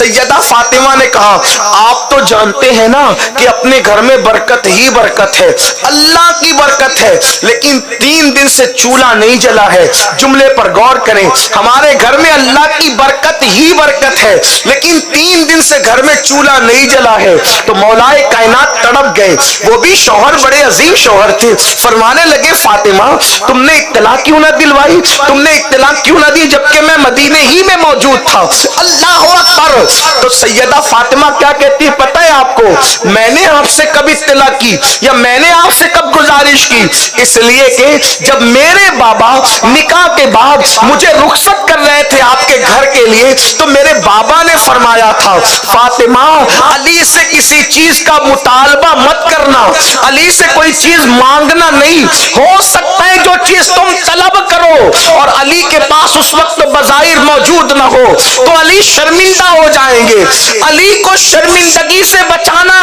سیدہ فاطمہ نے کہا آپ تو جانتے ہیں نا کہ اپنے گھر میں برکت ہی برکت ہے، اللہ کی برکت ہے، لیکن 3 دن سے چولہا نہیں جلا ہے۔ جملے پر غور کریں، ہمارے گھر میں اللہ کی برکت ہی برکت ہے لیکن 3 دن سے گھر میں چولہا نہیں جلا ہے۔ تو مولائے کائنات تڑپ گئے، وہ بھی شوہر بڑے عظیم شوہر تھے، فرمانے لگے فاطمہ تم نے اطلاع کیوں نہ دلوائی، تم نے اطلاع کیوں نہ دی جبکہ میں مدینے ہی میں موجود تھا۔ اللہ اکبر۔ تو سیدہ فاطمہ کیا کہتی ہے پتہ ہے آپ کو، میں نے آپ سے کب اطلاع کی یا میں نے آپ سے کب گزارش کی، اس لیے کہ جب میرے بابا نکاح کے بعد مجھے رخصت کر رہے تھے آپ کے گھر کے لیے تو میرے بابا نے فرمایا تھا فاطمہ علی سے کسی چیز کا مطالبہ مت کرنا، علی سے کوئی چیز مانگنا نہیں، ہو سکتا ہے جو چیز تم طلب کرو اور علی کے پاس اس وقت بظاہر موجود نہ ہو تو علی شرمندہ ہو جائیں گے، علی کو شرمندگی سے بچانا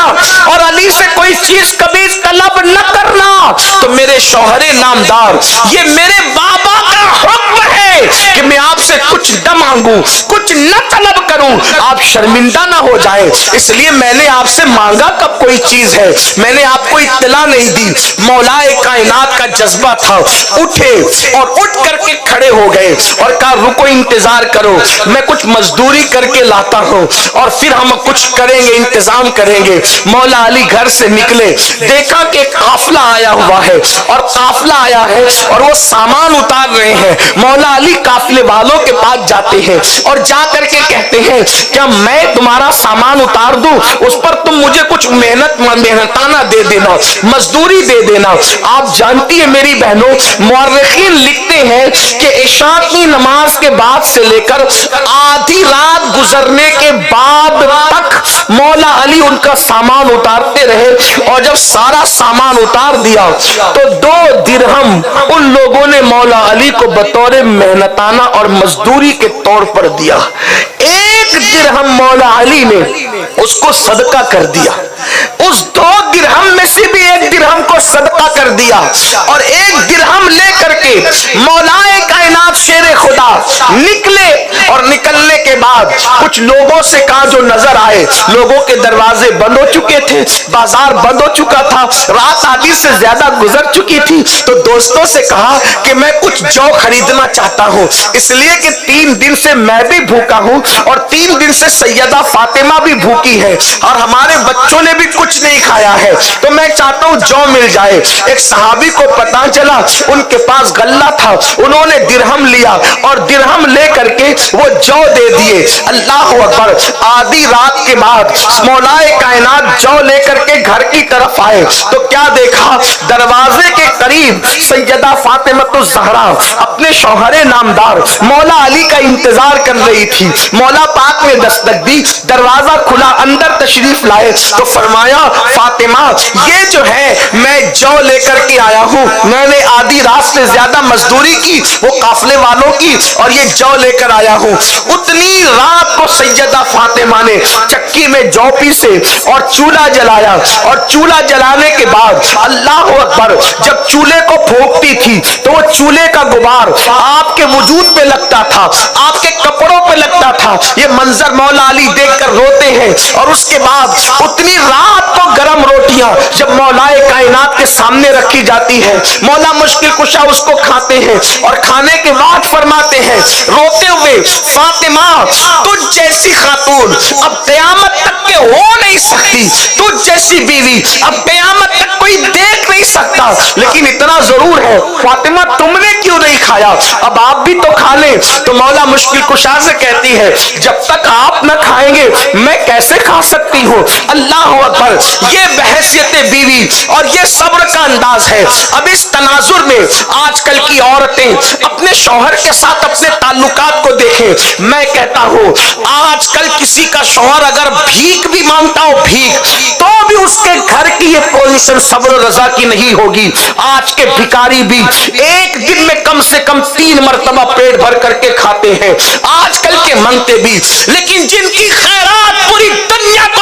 اور علی سے کوئی چیز کبھی طلب نہ کرنا۔ تو میرے شوہر نامدار یہ میرے بابا کا حکم ہے کہ میں آپ سے کچھ نہ مانگوں، کچھ نہ طلب کروں، آپ شرمندہ نہ ہو جائیں، اس لیے میں نے آپ سے مانگا کب کوئی چیز ہے، میں نے آپ کو اطلاع نہیں دی۔ مولائے کائنات کا جذبہ تھا، اٹھے اور اٹھ کر کے کھڑے ہو گئے اور کہا رکو انتظار کرو، میں کچھ مزدوری کر کے لاتا ہوں اور پھر ہم کچھ کریں گے، انتظام کریں گے۔ مولا علی گھر سے نکلے، دیکھا کہ قافلہ آیا ہوا ہے اور قافلہ آیا ہے اور وہ سامان اتار رہے ہیں۔ مولا علی قافلے والوں کے پاس جاتے ہیں اور جا کر کے کہتے ہیں کیا میں تمہارا سامان اتار دوں، اس پر تم مجھے کچھ محنتانہ دے دینا، مزدوری دے دینا۔ آپ جانتی ہیں میری بہنوں، مورخین لکھتے ہیں کہ عشاء کی نماز کے بعد سے لے کر آدھی رات گزرنے کے بعد تک مولا علی ان کا سامان اتارتے رہے اور جب سارا سامان اتار دیا تو 2 درہم ان لوگوں نے مولا علی کو بطور محنتانہ اور مزدوری کے طور پر دیا۔ 1 درہم مولا علی نے اس کو صدقہ کر دیا، اس 2 درہم میں سے بھی 1 درہم کو صدقہ کر دیا اور 1 درہم لے کر کے مولائے کائنات شیر خدا نکلے اور نکلنے کے بعد کچھ لوگوں سے کہا جو نظر آئے، لوگوں کے دروازے بند ہو چکے تھے، بازار بند ہو چکا تھا، رات آدھی سے زیادہ گزر چکی تھی، تو دوستوں سے کہا کہ میں کچھ جو خریدنا چاہتا ہوں، اس لیے کہ 3 دن سے میں بھی بھوکا ہوں اور 3 دن سے سیدہ فاطمہ بھی بھوکی ہے اور ہمارے بچوں نے بھی کچھ نہیں کھایا ہے، تو میں چاہتا ہوں جو مل جائے۔ ایک صحابی کو پتہ چلا ان کے پاس غلہ تھا، انہوں نے درہم لیا اور درہم لے کر کے وہ جو دے دیے۔ اللہ اکبر۔ آدھی رات کے بعد مولائے کائنات جو لے کر کے گھر کی طرف آئے تو کیا دیکھا، دروازے کے قریب سیدہ فاطمہ الزہرا اپنے شوہر نامدار مولا علی کا انتظار کر رہی تھی۔ مولا پاک نے دستک دی، دروازہ کھلا، اندر تشریف لائے تو فرمایا فاطمہ یہ جو ہے میں جو لے کر کے آیا ہوں، میں نے آدھی رات سے زیادہ مزدوری کی وہ قافلے والوں کی اور یہ جو لے کر آیا ہوں۔ اتنی رات کو سیدہ فاطمہ نے چکی میں جو پیسے اور چولہا جلایا اور چولہا جلانے کے بعد اللہ اکبر جب چولہے کو پھونکتی تھی تو وہ چولہے کا غبار آپ کے وجود پہ لگتا تھا، آپ کے کپڑوں پہ لگتا تھا۔ یہ منظر مولا علی دیکھ کر روتے ہیں اور اس کے بعد اتنی رات کو گرم روٹیاں جب مولائے کائنات کے سامنے رکھی جاتی ہے، مولا مشکل کشا اس کو کھاتے ہیں اور کھانے کے بعد فرماتے ہیں روتے ہوئے فاطمہ تجھ جیسی خاتون اب قیامت تک کے ہو نہیں سکتی، تجھ جیسی بیوی اب قیامت تک کوئی دیکھ نہیں سکتا، لیکن اتنا ضرور ہے فاطمہ تم نے کیوں نہیں کھایا، اب آپ بھی تو کھا لیں۔ تو مولا مشکل کشا سے کہتی ہے جب تک آپ نہ کھائیں گے میں کیسے کھا سکتی ہوں۔ اللہ اکبر۔ یہ بحیثیت بیوی اور یہ صبر کا انداز ہے۔ اب اس تناظر میں آج کل کی عورتیں اپنے شوہر کے ساتھ اپنے تعلقات کو دیکھیں۔ میں کہتا ہوں آج کل کسی کا شوہر اگر بھیک بھی مانگتا ہو بھیک تو بھی اس کے گھر کی یہ پوزیشن صبر و رضا کی نہیں ہوگی۔ آج کے بھکاری بھی ایک دن میں کم سے کم 3 مرتبہ پیٹ بھر کر کے کھاتے ہیں، آج کل کے منگتے بھی، لیکن جن کی خیرات پوری دنیا کو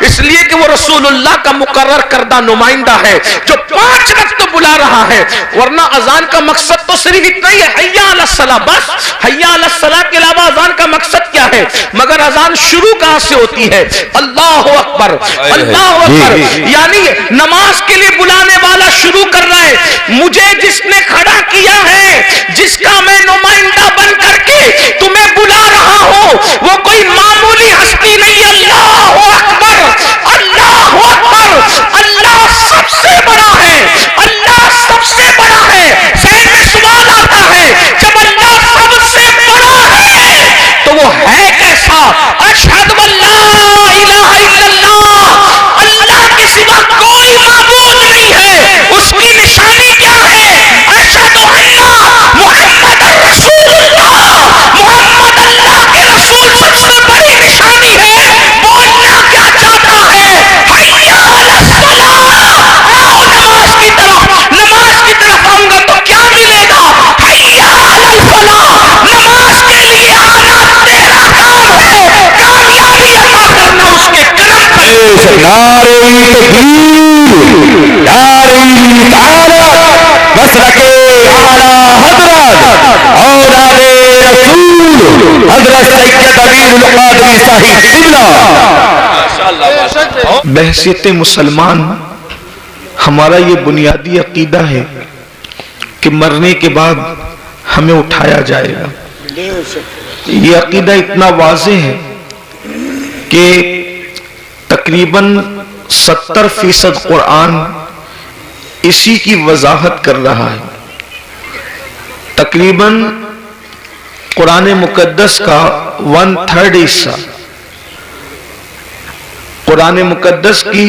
اس لیے کہ وہ رسول اللہ کا مقرر کردہ نمائندہ ہے جو 5 وقت بلا رہا ہے. ورنہ اذان کا مقصد تو صرف اتنا ہی ہے، حی علی الصلاۃ، بس حی علی الصلاۃ کے علاوہ اذان کا مقصد کیا ہے؟ مگر اذان شروع کہاں سے ہوتی ہے؟ اللہ اکبر، اللہ اکبر. یعنی نماز کے لیے بلانے والا شروع کر رہا ہے، مجھے جس نے کھڑا کیا ہے، جس کا میں نمائندہ بن کر کے تمہیں بلا رہا ہوں، وہ کوئی معمولی ہستی نہیں. اللہ اکبر، اللہ اکبر. اللہ سب سے بڑا ہے، اللہ سب سے بڑا ہے. ذہن میں سوال آتا ہے، جب اللہ سب سے بڑا ہے تو وہ ہے کیسا؟ اشہد ان لا الہ الا اللہ، اللہ کے سوا کوئی معبود نہیں ہے. اس کی نشانی کیا ہے؟ اشہد ان محمد رسول اللہ، محمد اللہ کے رسول. سب سے بڑی نشانی ہے. بولنا کیا چاہتا ہے؟ حی علی الصلاۃ. آؤ نماز کی طرف، نماز کی طرف آؤں گا تو کیا ملے گا؟ حی علی الفلاح. نماز کے لیے آنا تیرا کام ہے، کامیابی عطا کرنا اس کے کرم پر. نعرہ تکبیر، نعرہ رسالت، مسلک اعلیٰ حضرت اولاد رسول حضرت سید امین القادری صاحب قبلہ. بحیثیت مسلمان ہمارا یہ بنیادی عقیدہ ہے کہ مرنے کے بعد ہمیں اٹھایا جائے گا. یہ عقیدہ اتنا واضح ہے کہ تقریباً 70% قرآن اسی کی وضاحت کر رہا ہے. تقریباً قرآن مقدس کا 1/3 حصہ، قرآن مقدس کی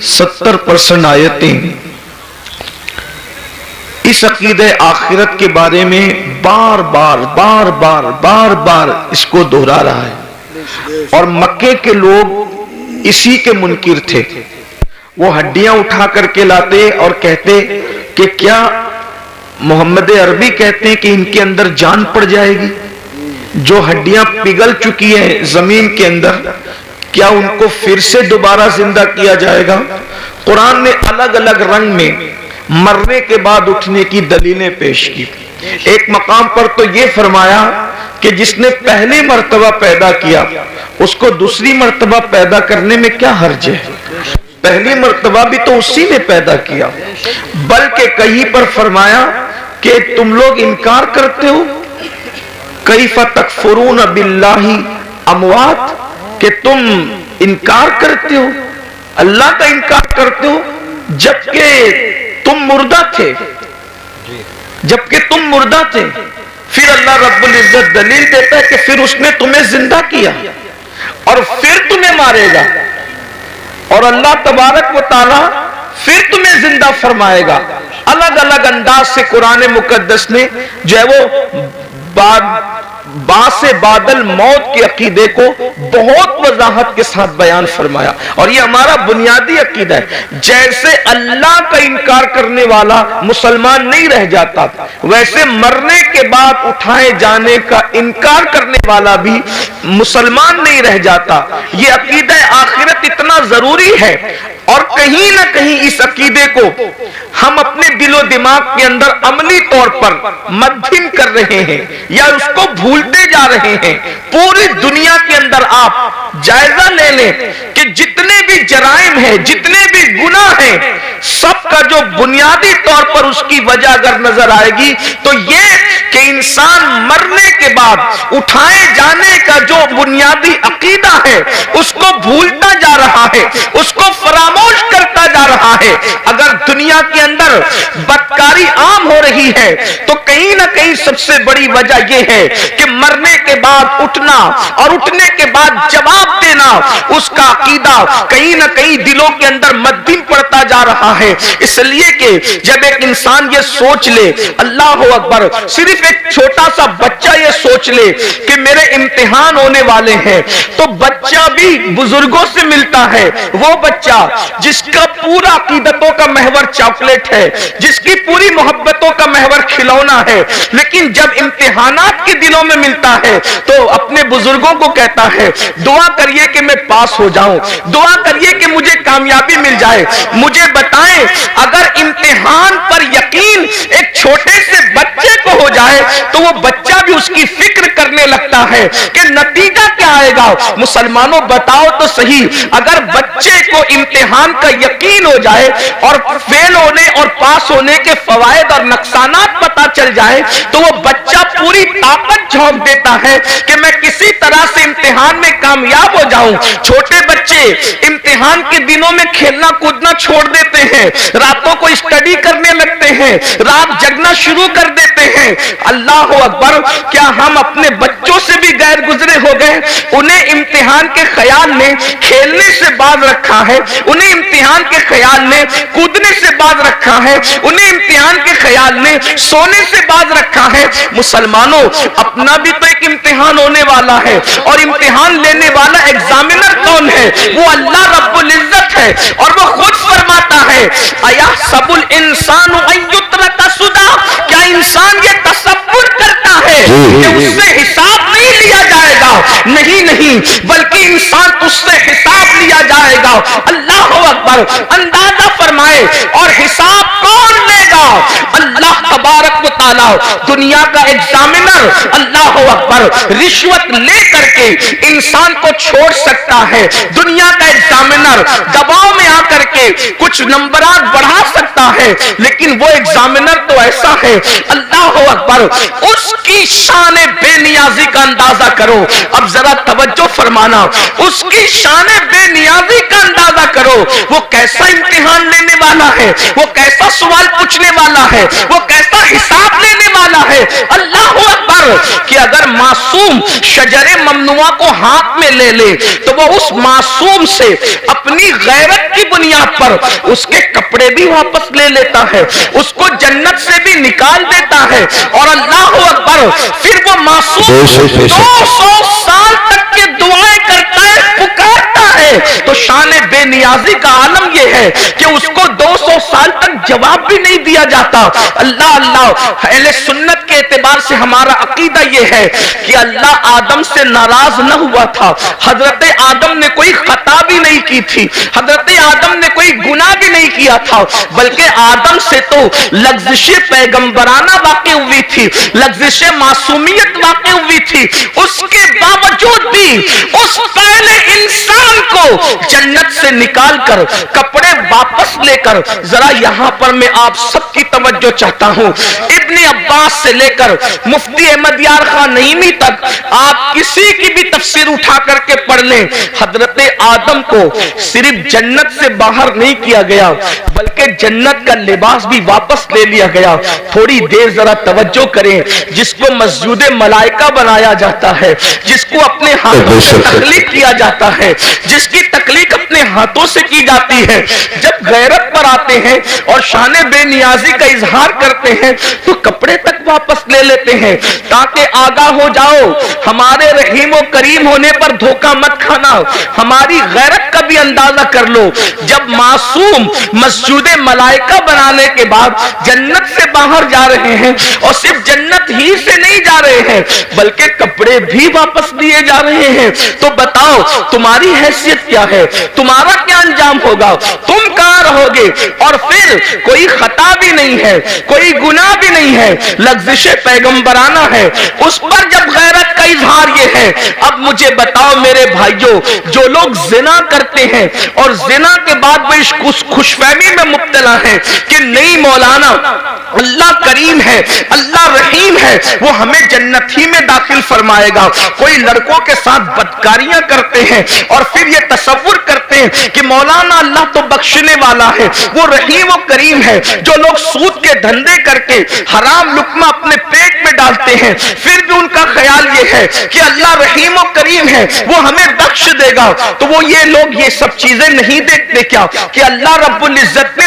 70% آیتیں اس عقیدہ آخرت کے بارے میں بار بار اس کو دہرا رہا ہے. اور مکے کے لوگ اسی کے منکر تھے. وہ ہڈیاں اٹھا کر کے لاتے اور کہتے کہ کیا محمد عربی کہتے ہیں کہ ان کے اندر جان پڑ جائے گی؟ جو ہڈیاں پگھل چکی ہیں زمین کے اندر، کیا ان کو پھر سے دوبارہ زندہ کیا جائے گا؟ قرآن نے الگ الگ رنگ میں مرنے کے بعد اٹھنے کی دلیلیں پیش کی. ایک مقام پر تو یہ فرمایا کہ جس نے پہلی مرتبہ پیدا کیا اس کو دوسری مرتبہ پیدا کرنے میں کیا حرج ہے؟ پہلی مرتبہ بھی تو اسی نے پیدا کیا. بلکہ کہیں پر فرمایا کہ تم لوگ انکار کرتے ہو، کیف تکفرون باللہ اموات، کہ تم انکار کرتے ہو، اللہ کا انکار کرتے ہو جبکہ تم مردہ تھے، جبکہ تم مردہ تھے. پھر اللہ رب العزت دلیل دیتا ہے کہ پھر اس نے تمہیں زندہ کیا اور پھر تمہیں مارے گا، اور اللہ تبارک و تعالی پھر تمہیں زندہ فرمائے گا. الگ الگ انداز سے قرآن مقدس نے جو ہے وہ باس بادل موت کے عقیدے کو بہت وضاحت کے ساتھ بیان فرمایا. اور یہ ہمارا بنیادی عقیدہ ہے. جیسے اللہ کا انکار کرنے والا مسلمان نہیں رہ جاتا، ویسے مرنے کے بعد اٹھائے جانے کا انکار کرنے والا بھی مسلمان نہیں رہ جاتا. یہ عقیدہ آخرت اتنا ضروری ہے، اور کہیں نہ کہیں اس عقیدے کو ہم اپنے دل و دماغ کے اندر عملی طور پر مدھم کر رہے ہیں یا اس کو بھولتے جا رہے ہیں. پوری دنیا کے اندر آپ جائزہ لے لیں کہ جتنے بھی جرائم ہیں، جتنے بھی گناہ ہیں، سب کا جو بنیادی طور پر اس کی وجہ اگر نظر آئے گی تو یہ کہ انسان مرنے کے بعد اٹھائے جانے کا جو بنیادی عقیدہ ہے اس کو بھولتا جا رہا ہے، اس کو فراموش کرتا جا رہا ہے. اگر دنیا کے اندر بدکاری عام ہو رہی ہے تو کہیں نہ کہیں سب سے بڑی وجہ یہ ہے کہ مرنے کے بعد اٹھنا اور اٹھنے کے بعد جواب دینا، اس کا عقیدہ کہیں نہ کہیں دلوں کے اندر مدھم پڑتا جا رہا ہے، اس لیے کہ جب ایک انسان یہ سوچ لے، اللہ اکبر، صرف ایک چھوٹا سا بچہ یہ سوچ لے کہ میرے امتحان ہونے والے ہیں، تو بچہ بھی بزرگوں سے ملتا ہے، وہ بچہ جس کا پورا عقیدتوں کا محور چاکلیٹ ہے، جس کی پوری محبتوں کا محور کھلونا ہے، لیکن جب امتحانات کے دنوں میں ملتا ہے تو اپنے بزرگوں کو کہتا ہے دعا کریے کہ میں پاس ہو جاؤں، دعا کریے کہ مجھے کامیابی مل جائے۔ مجھے بتائیں اگر امتحان پر یقین ایک چھوٹے سے بچے کو ہو جائے تو وہ بچہ بھی اس کی فکر کرنے لگتا ہے کہ نتیجہ کیا آئے گا۔ مسلمانوں بتاؤ تو صحیح، اگر بچے کو امتحان کا یقین ہو جائے اور فیل ہونے اور پاس ہونے کے فوائد اور نقصانات پتہ چل جائے تو وہ بچہ پوری طاقت جھونک دیتا ہے کہ میں کسی طرح سے امتحان میں کامیاب ہو جاؤں۔ چھوٹے بچے امتحان کے دنوں میں کھیلنا کودنا چھوڑ دیتے ہیں، راتوں کو اسٹڈی کرنے لگتے ہیں، رات جگنا شروع کر دیتے ہیں۔ اللہ اکبر، کیا ہم اپنے بچوں سے بھی غیر گزرے ہو گئے؟ انہیں امتحان کے خیال نے کھیلنے سے باز رکھا ہے، انہیں امتحان کے خیال نے کودنے سے باز رکھا ہے، انہیں امتحان کے خیال نے سونے سے باز رکھا ہے۔ مسلمانوں، اپنا بھی تو ایک امتحان ہونے والا ہے، اور امتحان لینے والا ایگزامینر کون ہے؟ وہ اللہ رب العزت ہے، اور وہ خود فرماتا ہے اَيَحْسَبُ الْإِنسَانُ أَن يُتْرَكَ سُدًى، کیا انسان یہ تصور کرتا ہے کہ اس سے حساب نہیں لیا جائے گا؟ نہیں، بلکہ انسان اس سے حساب لیا جائے گا۔ اللہ اکبر، اندازہ فرمائے، اور حساب کون لے گا؟ اللہ تبارک و تعالی، دنیا کا ایگزامینر اللہ اکبر رشوت لے کر کے انسان کو چھوڑ سکتا ہے، دنیا کا ایگزامینر دباؤ میں آ کر کے کچھ نمبرات بڑھا سکتا ہے، لیکن وہ ایگزامینر تو ایسا ہے، اللہ اکبر، اس کی شان بے نیازی کا اندازہ کرو۔ اب ذرا توجہ فرمانا، اس کی شان بے نیازی کا اندازہ کرو، وہ کیسا امتحان لینے والا ہے، وہ کیسا سوال پوچھنے والا ہے، وہ کیسا حساب لینے والا ہے۔ اللہ اکبر، کہ اگر معصوم شجر ممنوعہ کو ہاتھ میں لے لے تو وہ اس معصوم سے اپنی غیرت کی بنیاد پر اس کے کپڑے بھی واپس لے لیتا ہے، اس کو جنت سے بھی نکال دیتا ہے، اور اللہ اکبر، پھر وہ معصوم 200 سال تک کے دعائیں کرتا ہے، پکارتا ہے، تو شان بے نیازی کا عالم یہ ہے کہ اس کو 200 سال تک جواب بھی نہیں دیا جاتا۔ اللہ، اہل سنت کے اعتبار سے ہمارا عقیدہ یہ ہے کہ اللہ آدم سے ناراض نہ ہوا تھا، حضرت آدم نے کوئی خطا بھی نہیں کی تھی، حضرت آدم نے کوئی گناہ بھی نہیں کیا تھا، بلکہ آدم سے تو لغزش پیغمبرانہ واقع ہوئی تھی، لغزش معصومیت واقع ہوئی تھی، اس کے باوجود بھی اس پہلے انسان کو جنت سے نکال کر کپڑے واپس لے کر، ذرا یہاں پر میں آپ سب کی توجہ چاہتا ہوں، ابن عباس سے لے کر مفتی احمد یار خان نعیمی تک آپ کسی کی بھی تفسیر اٹھا کر کے پڑھ لیں، حضرت آدم کو صرف جنت سے باہر نہیں کیا گیا بلکہ جنت کا لباس بھی واپس لے لیا گیا۔ تھوڑی دیر ذرا توجہ کریں، جس کو مسجود ملائکہ بنایا جاتا ہے، جس کو اپنے ہاتھوں سے تخلیق کیا جاتا ہے، جس کی تخلیق اپنے ہاتھوں سے کی جاتی ہے، جب غیرت پر آتے ہیں اور شان بے نیازی کا اظہار کرتے ہیں تو کپڑے تک واپس لے لیتے ہیں، تاکہ آگاہ ہو جاؤ، ہمارے رحیم و کریم ہونے پر دھوکہ مت کھانا، ہماری غیرت کا بھی اندازہ کر لو۔ جب معصوم مسجود ملائکہ بنانے کے بعد جنت سے باہر جا رہے ہیں، اور صرف جنت ہی سے نہیں جا رہے ہیں بلکہ کپڑے بھی واپس دیے جا رہے ہیں، تو بتاؤ تمہاری حیثیت کیا ہے، تمہارا کیا انجام ہوگا، تم کہاں رہو گے؟ اور پھر کوئی خطا بھی نہیں ہے، کوئی گناہ بھی نہیں ہے، لغزش پیغمبرانہ ہے، اس پر جب غیرت کا اظہار یہ ہے۔ اب مجھے بتاؤ میرے بھائیوں، جو لوگ زنا کرتے ہیں اور زنا کے بعد وہ اس خوش فہمی میں مبتلا ہیں کہ نہیں مولانا، اللہ کریم ہے، اللہ رحیم ہے، وہ ہمیں جنت ہی میں داخل فرمائے گا۔ کوئی لڑکوں کے ساتھ بدکاریاں کرتے ہیں اور پھر یہ تصور کرتے ہیں کہ مولانا اللہ تو بخشنے والا ہے، وہ رحیم و کریم ہے۔ جو لوگ سود کے دھندے کر کے حرام لقمہ اپنے پیٹ میں ڈالتے ہیں، پھر بھی ان کا خیال یہ ہے کہ اللہ رحیم و کریم ہے، وہ ہمیں بخش دے گا، تو وہ یہ لوگ یہ سب چیزیں نہیں دیکھتے کیا کہ اللہ رب العزت نے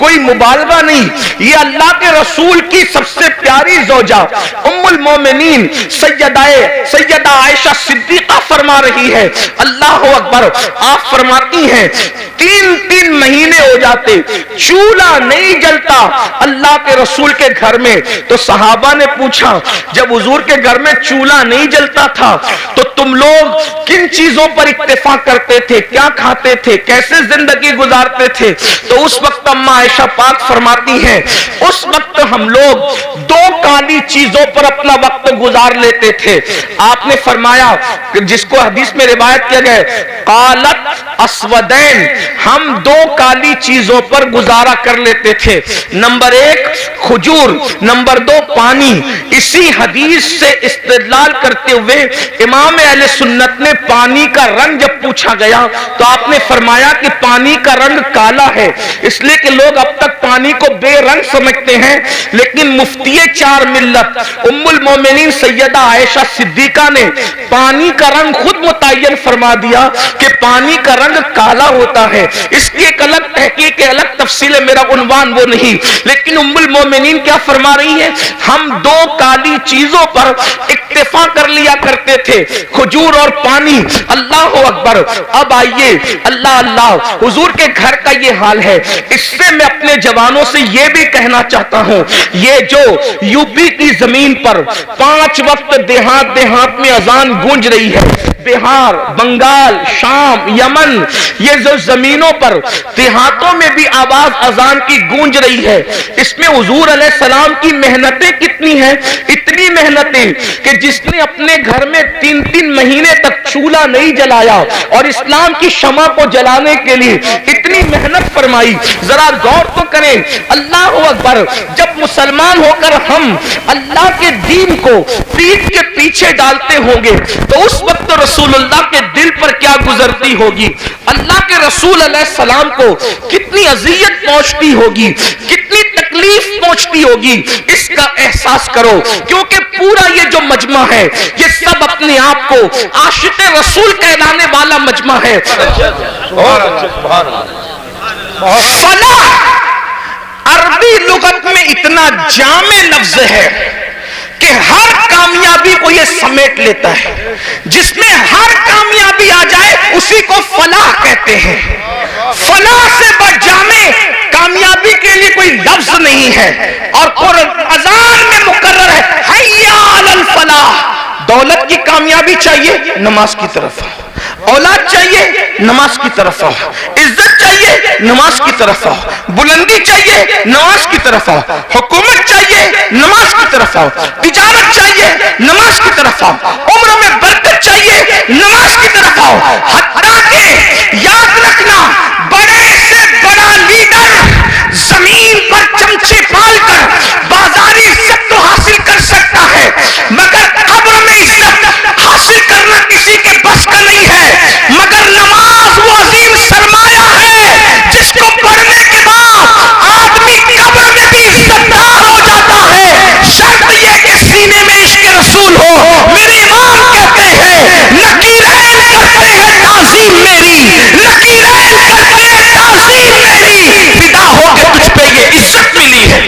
کوئی مبالغہ نہیں، یہ اللہ کے رسول کی سب سے پیاری زوجہ ام المومنین سیدہ عائشہ صدیقہ فرما رہی ہے، اللہ اکبر، آپ فرماتی ہیں 3 مہینے ہو جاتے چولہا نہیں جلتا اللہ کے رسول کے گھر میں۔ تو صحابہ نے پوچھا جب حضور کے گھر میں چولہا نہیں جلتا تھا تو تم لوگ کن چیزوں پر اکتفا کرتے تھے، کیا کھاتے تھے، کیسے زندگی گزارتے تھے؟ تو اس وقت اماں عائشہ پاک فرماتی ہیں اس وقت ہم لوگ 2 کالی چیزوں پر اپنا وقت گزار لیتے تھے۔ آپ نے فرمایا جس کو حدیث میں روایت کیا گیا قالت اسودین، ہم 2 کالی چیزوں پر گزارا کر لیتے تھے، نمبر 1 کھجور، نمبر 2 پانی۔ اسی حدیث سے استدلال کرتے ہوئے امام اہل سنت نے پانی کا رنگ جب پوچھا گیا تو آپ نے فرمایا کہ پانی کا رنگ کالا ہے، اس لیے کہ لوگ اب تک پانی کو بے رنگ سمجھتے ہیں، لیکن مفتی 4 ملت ام المومنین سیدہ عائشہ صدیقہ نے پانی کا رنگ خود متعین فرما دیا کہ پانی کا رنگ کالا ہوتا ہے۔ اس کی ایک الگ تحقیق، الگ تفصیل ہے، میرا عنوان وہ نہیں، لیکن ام المومنین کیا فرما رہی ہیں؟ ہم 2 کالی چیزوں پر اکتفا کر لیا کرتے تھے، کھجور اور پانی۔ اللہ اکبر۔ اب آئیے اللہ اللہ، حضور کے گھر کا یہ حال ہے۔ اس سے میں اپنے جوانوں سے یہ بھی کہنا چاہتا ہوں، یہ جو یو پی کی زمین پر 5 وقت دیہات میں اذان گونج رہی ہے، بہار، بنگال، شام، یمن، یہ جو زمینوں پر دیہاتوں میں بھی آواز اذان کی گونج رہی ہے، اس میں حضور علیہ السلام کی محنتیں کتنی ہیں؟ اتنی محنتیں کہ جس نے اپنے گھر میں 3 مہینے تک چولہا نہیں جلایا اور اسلام کی شمع کو جلانے کے لیے اتنی محنت فرمائی، ذرا غور تو کریں۔ اللہ اکبر، جب مسلمان ہو کر ہم اللہ کے دین کو پیٹھ کے پیچھے ڈالتے ہوں گے تو اس وقت رسول اللہ کے دل پر کیا گزرتی ہوگی، اللہ کے رسول علیہ السلام کو کتنی اذیت پہنچتی ہوگی، کتنی تکلیف پہنچتی ہوگی، اس کا احساس کرو۔ کیونکہ پورا یہ جو مجمع ہے یہ سب اپنے آپ کو عاشق رسول کہلانے والا مجمع ہے۔ فلاح عربی لغت میں اتنا جامع لفظ ہے کہ ہر کامیابی کو یہ سمیٹ لیتا ہے، جس میں ہر کامیابی آ جائے اسی کو فلاح کہتے ہیں۔ فلاح سے بڑھ جامع کامیابی کے لیے کوئی لفظ نہیں ہے، اور اذان میں مقرر ہے حی علی الفلاح۔ دولت کی کامیابی چاہیے، نماز کی طرف آؤ۔ اولاد چاہیے، نماز کی طرف آؤ۔ عزت چاہیے، نماز کی طرف آؤ۔ بلندی چاہیے، نماز کی طرف آؤ۔ حکومت چاہیے، نماز کی طرف آؤ۔ تجارت چاہیے، نماز کی طرف آؤ۔ عمر میں برکت چاہیے، نماز کی طرف آؤ۔ حتیٰ کہ یاد رکھنا بڑے سے بڑا لیڈر زمین پر چمچے پال کر بازاری عزت تو حاصل کر سکتا ہے، مگر قبر میں عزت حاصل کرنا کسی کے بس کا نہیں ہے۔ مگر نماز وہ عظیم سرمایہ ہے جس کو پڑھنے کے بعد آدمی قبر میں بھی عزت دار ہو جاتا ہے، شرط یہ کہ سینے میں عشق رسول ہو۔ میرے امام کہتے ہیں نکیرین کرتے ہیں تعظیم میری، نکیرین کرتے ہیں تعظیم میری، فدا ہو کے تجھ پہ یہ عزت ملی ہے۔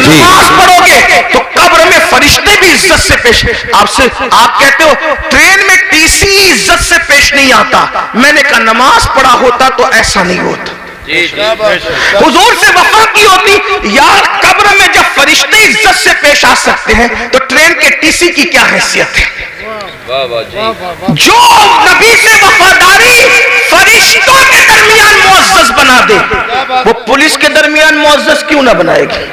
نماز پڑھو گے تو قبر میں فرشتے بھی عزت سے پیش۔ آپ کہتے ہو ٹرین میں ٹی سی عزت سے پیش نہیں آتا، میں نے کہا نماز پڑھا ہوتا تو ایسا نہیں ہوتا۔ حضور سے وفا کی ہوتی یار، قبر میں جب فرشتے عزت سے پیش آ سکتے ہیں تو ٹرین کے ٹی سی کی کیا حیثیت ہے؟ جو نبی سے وفاداری فرشتوں کے درمیان معزز بنا دے، وہ پولیس کے درمیان معزز کیوں نہ بنائے گی؟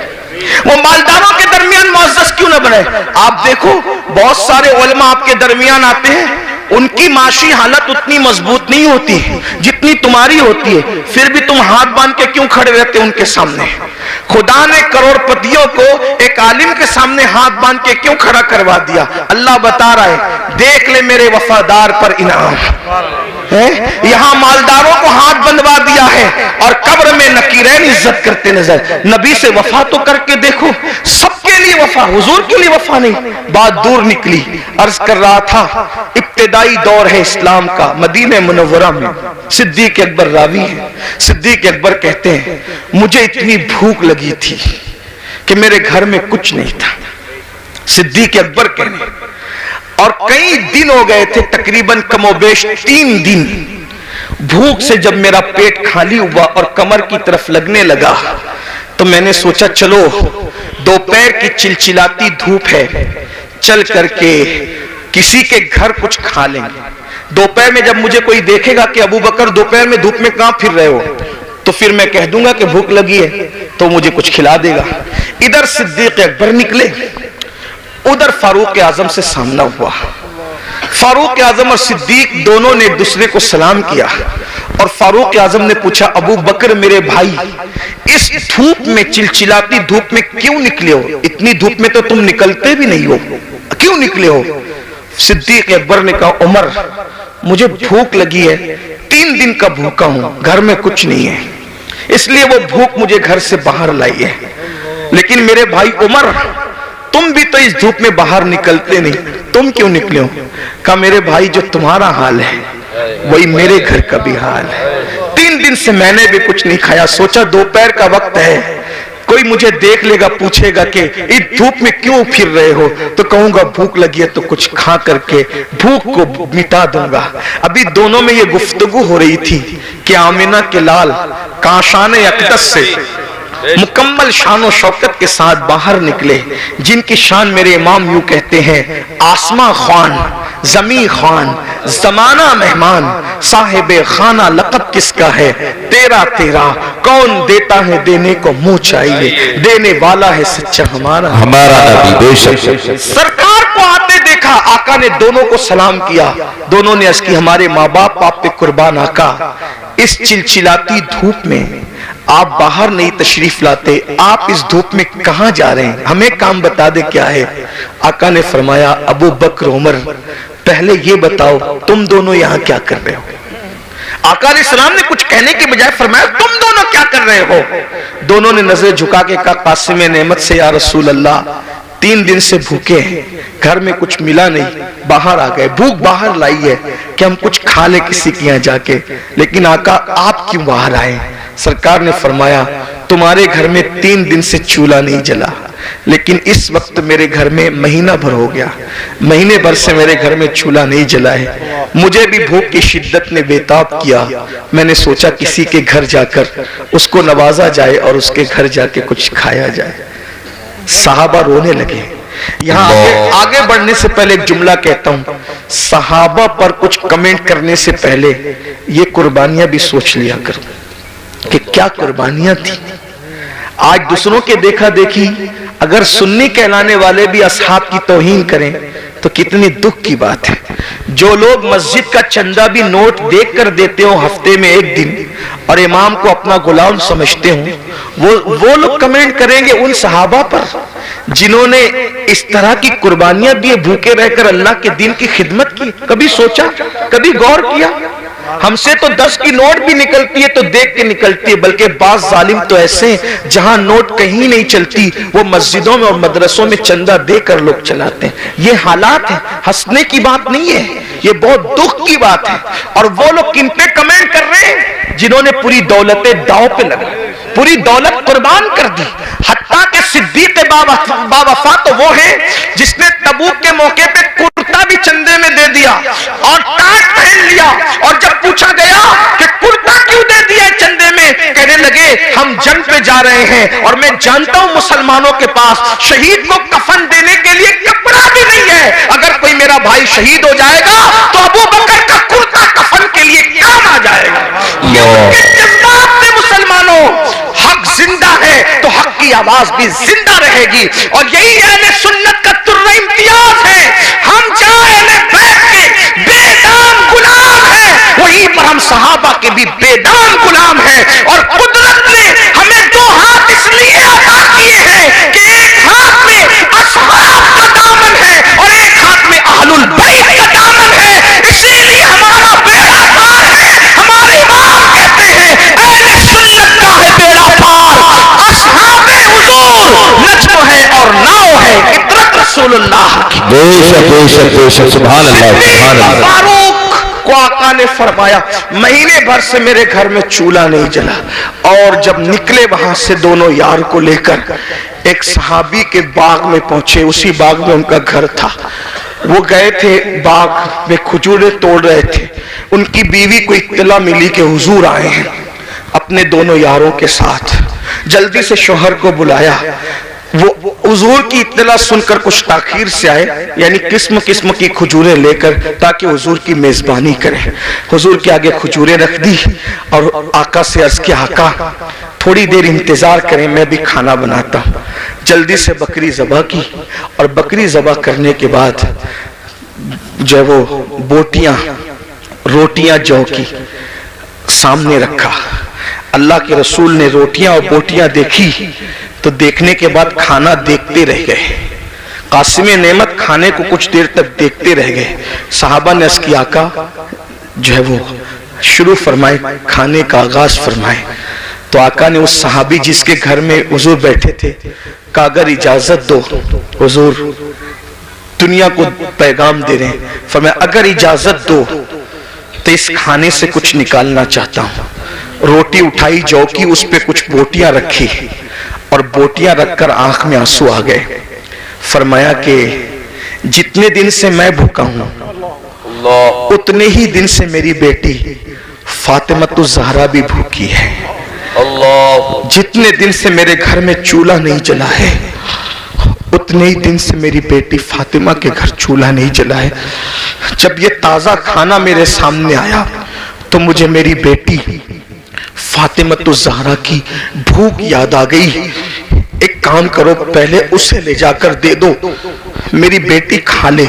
وہ مالداروں کے درمیان معزز کیوں نہ بنائے؟ آپ دیکھو بہت سارے علماء آپ کے درمیان آتے ہیں، ان کی معاشی حالت اتنی مضبوط نہیں ہوتی جتنی تمہاری ہوتی ہے، پھر بھی تم ہاتھ باندھ کے کیوں کھڑے رہتے ان کے سامنے؟ خدا نے کروڑ پتیوں کو ایک عالم کے سامنے ہاتھ باندھ کے کیوں کھڑا کروا دیا؟ اللہ بتا رہا ہے دیکھ لے میرے وفادار پر انعام ہے۔ یہاں مالداروں کو ہاتھ بندوا دیا ہے اور قبر میں نکیرین عزت کرتے نظر۔ نبی سے وفا تو کر کے دیکھو، سب کے لیے وفا, حضور کے لیے وفا نہیں. بات دور نکلی. عرض کر رہا تھا ابتدائی دور ہے اسلام کا مدینہ منورہ میں. صدیق اکبر راوی ہے. صدیق اکبر کہتے ہیں مجھے اتنی بھوک لگی تھی کہ میرے گھر میں کچھ نہیں تھا. صدیق اکبر کہنے, اور کئی دن ہو گئے تھے, تقریباً کم و بیش 3 دن. بھوک سے جب میرا پیٹ خالی ہوا اور کمر کی طرف لگنے لگا تو میں نے سوچا چلو دوپہر کی چلچلاتی دھوپ ہے, چل کر کے کسی کے گھر کچھ کھا لیں گے. دوپہر میں جب مجھے کوئی دیکھے گا کہ ابو بکر دوپہر میں دھوپ میں کہاں پھر رہے ہو, تو پھر میں کہہ دوں گا کہ بھوک لگی ہے تو مجھے کچھ کھلا دے گا. ادھر صدیق اکبر نکلے, ادھر فاروق اعظم سے سامنا ہوا. فاروق اعظم اور صدیق دونوں نے ایک دوسرے کو سلام کیا, اور فاروق اعظم نے پوچھا ابو بکر میرے بھائی اس دھوپ میں, چلچلاتی دھوپ میں کیوں نکلے ہو؟ اتنی دھوپ میں تو تم نکلتے بھی نہیں ہو, کیوں نکلے ہو؟ صدیق اکبر نے کہا عمر مجھے بھوک لگی ہے, 3 دن کا بھوکا ہوں, گھر میں کچھ نہیں ہے, اس لیے وہ بھوک مجھے گھر سے باہر لائی ہے. لیکن میرے بھائی عمر تم بھی تو اس دھوپ میں باہر نکلتے نہیں, تم کیوں نکلے ہو؟ کہا میرے بھائی جو تمہارا حال ہے وہی میرے گھر کا بھی حال ہے. 3 دن سے میں نے بھی کچھ نہیں کھایا, سوچا دوپہر کا وقت ہے, کوئی مجھے دیکھ لے گا, پوچھے گا کہ اس دھوپ میں کیوں پھر رہے ہو, تو کہوں گا بھوک لگی ہے تو کچھ کھا کر کے بھوک کو مٹا دوں گا. ابھی دونوں میں یہ گفتگو ہو رہی تھی کہ آمنہ کے لال کاشان اقدس سے مکمل شان و شوکت کے ساتھ باہر نکلے, جن کی شان میرے امام یوں کہتے ہیں آسماں خوان, زمین خوان, زمانہ مہمان, صاحب خانہ لقب کس کا ہے تیرا تیرا, کون دیتا ہے دینے کو منہ چاہیے, دینے والا ہے سچا ہمارا نبی. بے شک سرکار کو آتے دیکھا, آقا نے دونوں کو سلام کیا. دونوں نے عرض کی ہمارے ماں باپ آپ پہ قربان آقا, اس چلچلاتی دھوپ میں آپ باہر نہیں تشریف لاتے, آپ اس دھوپ میں کہاں جا رہے ہیں, ہمیں کام بتا دے کیا ہے. آقا نے فرمایا ابو بکر عمر پہلے یہ بتاؤ تم دونوں یہاں کیا کر رہے ہو. آقا علیہ السلام نے کچھ کہنے کے بجائے فرمایا تم دونوں کیا کر رہے ہو. دونوں نے نظر جھکا کے کہا قاسم نعمت سے یا رسول اللہ 3 دن سے بھوکے ہیں, گھر میں کچھ ملا نہیں, باہر آ گئے, بھوک باہر لائی ہے کہ ہم کچھ کھا لے کسی کے یہاں جا کے. لیکن آقا آپ کیوں باہر آئے؟ سرکار نے فرمایا تمہارے گھر میں 3 دن سے چولہا نہیں جلا, لیکن اس وقت میرے گھر میں مہینہ بھر ہو گیا, مہینے بھر سے میرے گھر میں چولہا نہیں جلا ہے. مجھے بھی بھوک کی شدت نے بےتاب کیا, میں نے سوچا کسی کے گھر جا کر اس کو نوازا جائے اور اس کے گھر جا کے کچھ کھایا جائے. صحابہ رونے لگے. یہاں آگے بڑھنے سے پہلے ایک جملہ کہتا ہوں, صحابہ پر کچھ کمنٹ کرنے سے پہلے یہ قربانیاں بھی سوچ لیا کرو کہ کیا قربانیاں تھی. آج دوسروں کے دیکھا دیکھی اگر سنی کہلانے والے بھی اصحاب کی توہین کریں تو کتنی دکھ کی بات ہے. جو لوگ مسجد کا چندہ بھی نوٹ دیکھ کر دیتے ہوں ہفتے میں 1 دن اور امام کو اپنا غلام سمجھتے ہوں, وہ لوگ کمنٹ کریں گے ان صحابہ پر جنہوں نے اس طرح کی قربانیاں دی, بھوکے رہ کر اللہ کے دین کی خدمت کی. کبھی سوچا, کبھی غور کیا؟ ہم سے تو 10 کی نوٹ بھی نکلتی ہے تو دیکھ کے نکلتی ہے, بلکہ بعض ظالم تو ایسے ہیں جہاں نوٹ کہیں نہیں چلتی وہ مسجدوں میں اور مدرسوں میں چندہ دے کر لوگ چلاتے ہیں. یہ حالات ہیں, ہنسنے کی بات نہیں ہے, یہ بہت دکھ کی بات ہے. اور وہ لوگ کن پہ کمنٹ کر رہے ہیں؟ جنہوں نے پوری دولت داؤ پہ لگا, پوری دولت قربان کر دی. حتیٰ کہ صدیق باوفا تو وہ ہے جس نے تبوک کے موقع پہ کرتا بھی چندے میں دے دیا اور ٹاٹ پہن لیا, اور جب پوچھا گیا کہ کرتا کیوں دے دیا چندے میں, کہنے لگے ہم جنگ پہ جا رہے ہیں اور میں جانتا ہوں مسلمانوں کے پاس شہید کو کفن دینے کے لیے کپڑا بھی نہیں ہے, اگر کوئی میرا بھائی شہید ہو جائے گا تو ابو بکر کا کرتا کفن کے لیے کام آ جائے گا. یہ ان کے جذبات تھے مسلمانوں. حق زندہ ہے تو حق کی آواز بھی زندہ رہے گی, اور یہی اہل سنت کا تر امتیاز ہے. ہم جہاں اہل بیت کے بے دام غلام ہیں وہیں پر ہم صحابہ کے بھی بے دام غلام ہیں. اور قدرت نے ہمیں 2 ہاتھ اس لیے عطا کیے ہیں کہ ایک ہاتھ میں اصحاب کا دامن ہے اور ایک ہاتھ میں اہل البیت کا دامن ہے. اسی لیے ہمارا بیڑا پار ہے. ہمارے امام کہتے ہیں اہل سنت کا ہے بیڑا پار, اصحاب حضور نجم ہے اور ناؤ بے شک بے شک بے شک، سبحان اللہ سبحان اللہ۔ فاروق کو آقا نے فرمایا مہینے بھر سے میرے گھر میں چولہا نہیں جلا، اور جب نکلے وہاں سے دونوں یار کو لے کر ایک صحابی کے باغ میں پہنچے، اسی باغ میں ان کا گھر تھا، وہ گئے تھے باغ میں کھجوریں توڑ رہے تھے، ان کی بیوی کو اطلاع ملی کہ حضور آئے ہیں اپنے دونوں یاروں کے ساتھ، جلدی سے شوہر کو بلایا، وہ حضور کی اطلاع سن کر کچھ تاخیر سے آئے، یعنی قسم قسم کی کھجوریں لے کر تاکہ حضور کی میزبانی کریں۔ حضور کے آگے کھجوریں رکھ دی اور آقا سے عرض کیا آقا تھوڑی دیر انتظار کریں میں بھی کھانا بناتا ہوں۔ جلدی سے بکری ذبح کی، اور بکری ذبح کرنے کے بعد جو وہ بوٹیاں روٹیاں جو کی سامنے رکھا، اللہ کے رسول نے روٹیاں اور بوٹیاں دیکھی تو دیکھنے کے بعد کھانا دیکھتے رہ گئے، قاسم نعمت کھانے کو کچھ دیر تک دیکھتے رہ گئے۔ صحابہ نے اس کی آقا جو ہے وہ شروع فرمائے، کھانے کا آغاز فرمائے، تو آقا نے اس صحابی جس کے گھر میں حضور بیٹھے تھے کہا اگر اجازت دو، حضور دنیا کو پیغام دے رہے ہیں، فرمایا اگر اجازت دو تو اس کھانے سے کچھ نکالنا چاہتا ہوں۔ روٹی اٹھائی جو کی، اس پہ کچھ بوٹیاں رکھی اور بوٹیاں رکھ کر آنکھ میں آنسو آ گئے۔ فرمایا کہ جتنے دن سے میں بھوکا ہوں اتنے ہی دن سے میری بیٹی فاطمہ الزہرا بھی بھوکی ہے، جتنے دن سے میرے گھر میں چولہا نہیں جلا ہے اتنے ہی دن سے میری بیٹی فاطمہ کے گھر چولہا نہیں جلا ہے۔ جب یہ تازہ کھانا میرے سامنے آیا تو مجھے میری بیٹی فاطمہ الزہرا کی بھوک یاد آ گئی، ایک کام کرو پہلے اسے لے جا کر دے دو، میری بیٹی کھا لے،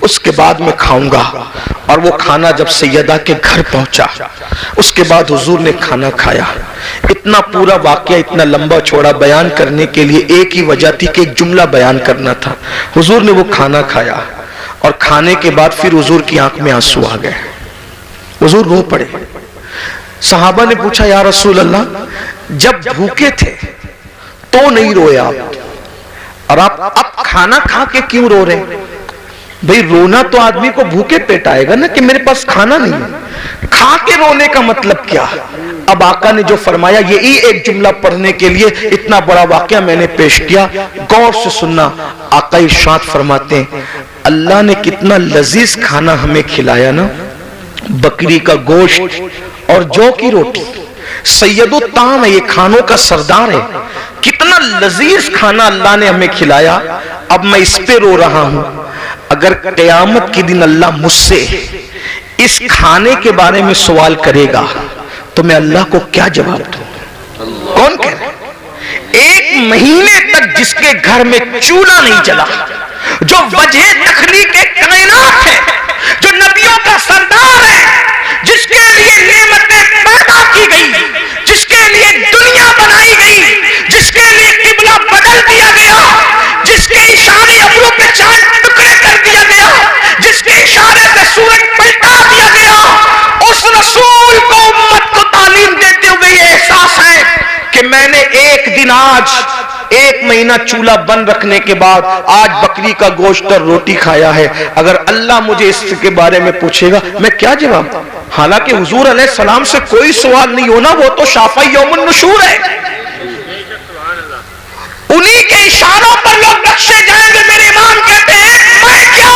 اس کے بعد میں کھاؤں گا۔ اور وہ کھانا جب سیدہ کے گھر پہنچا اس کے بعد حضور نے کھانا کھایا۔ اتنا پورا واقعہ اتنا لمبا چوڑا بیان کرنے کے لیے ایک ہی وجہ تھی کہ ایک جملہ بیان کرنا تھا۔ حضور نے وہ کھانا کھایا اور کھانے کے بعد پھر حضور کی آنکھ میں آنسو آ گئے، حضور رو پڑے۔ صحابہ نے پوچھا یا رسول اللہ جب بھوکے تھے تو نہیں روئے آپ، اور آپ اب کھانا کھا کے کیوں رو رہے ہیں؟ بھئی رونا تو آدمی کو بھوکے پیٹ آئے گا نا کہ میرے پاس کھانا نہیں ہے، کھا کے رونے کا مطلب کیا؟ اب آقا نے جو فرمایا یہی ایک جملہ پڑھنے کے لیے اتنا بڑا واقعہ میں نے پیش کیا، غور سے سننا۔ آقا ارشاد فرماتے ہیں اللہ نے کتنا لذیذ کھانا ہمیں کھلایا نا، بکری کا گوشت اور جو کی روٹی، سید الطعام ہے، یہ کھانوں کا سردار ہے، کتنا لذیذ کھانا اللہ نے ہمیں کھلایا۔ اب میں اس پہ رو رہا ہوں، اگر قیامت کے دن اللہ مجھ سے اس کھانے کے بارے میں سوال کرے گا تو میں اللہ کو کیا جواب دوں؟ کون کہہ رہا ہے؟ ایک مہینے تک جس کے گھر میں چولہا نہیں جلا، جو وجہ تخلیق کائنات ہے، جو نبیوں کا سردار ہے، جس کے لیے نعمتیں پیدا کی گئی، جس کے لیے دنیا بنائی گئی، جس کے لیے قبلہ بدل دیا گیا، جس کے اشارے ابروں پہ چاند ٹکڑے کر دیا گیا، جس کے اشارے پہ سورج پلٹا دیا گیا، اس رسول کو امت کو تعلیم دیتے ہوئے یہ احساس ہے کہ میں نے ایک دن آج ایک مہینہ چولہا بند رکھنے کے بعد آج بکری کا گوشت اور روٹی کھایا ہے، اگر اللہ مجھے اس کے بارے میں پوچھے گا میں کیا جواب دوں؟ حالانکہ حضور علیہ السلام سے کوئی سوال نہیں ہونا، وہ تو شافعی یوم النشور ہے، انہی کے اشاروں پر لوگ بخشے جائیں گے۔ میرے امام کہتے ہیں میں کیا،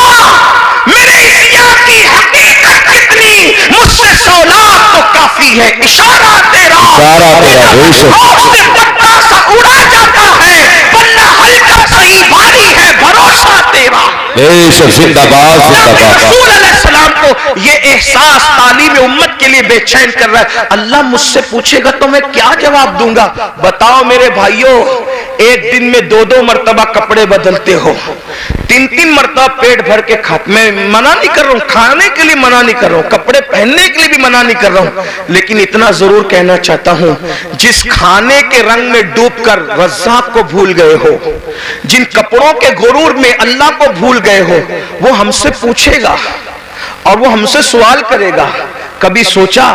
میرے احیاء کی حقیقت کتنی، مجھ سے سولاد تو کافی ہے، اشارہ تیرا سے پتا سا اڑا جاتا ہے، ورنہ ہلکا صحیح بھاری ہے بھروسہ تیرا۔ رسول علیہ السلام کو یہ احساس تعلیم امت کے لیے بے چین کر رہا ہے، اللہ مجھ سے پوچھے گا تو میں کیا جواب دوں گا؟ بتاؤ میرے بھائیوں، ایک دن میں 2 مرتبہ کپڑے بدلتے ہو، 3 مرتبہ پیٹ بھر کے کھاتے، میں منع نہیں کر رہا ہوں، کھانے کے لیے منع نہیں کر رہا ہوں، کپڑے پہننے کے لیے بھی منع نہیں کر رہا ہوں، لیکن اتنا ضرور کہنا چاہتا ہوں جس کھانے کے رنگ میں ڈوب کر رزاق کو بھول گئے ہو، جن کپڑوں کے غرور میں اللہ کو بھول گئے ہو، وہ ہم سے پوچھے گا اور وہ ہم سے سوال کرے گا۔ کبھی سوچا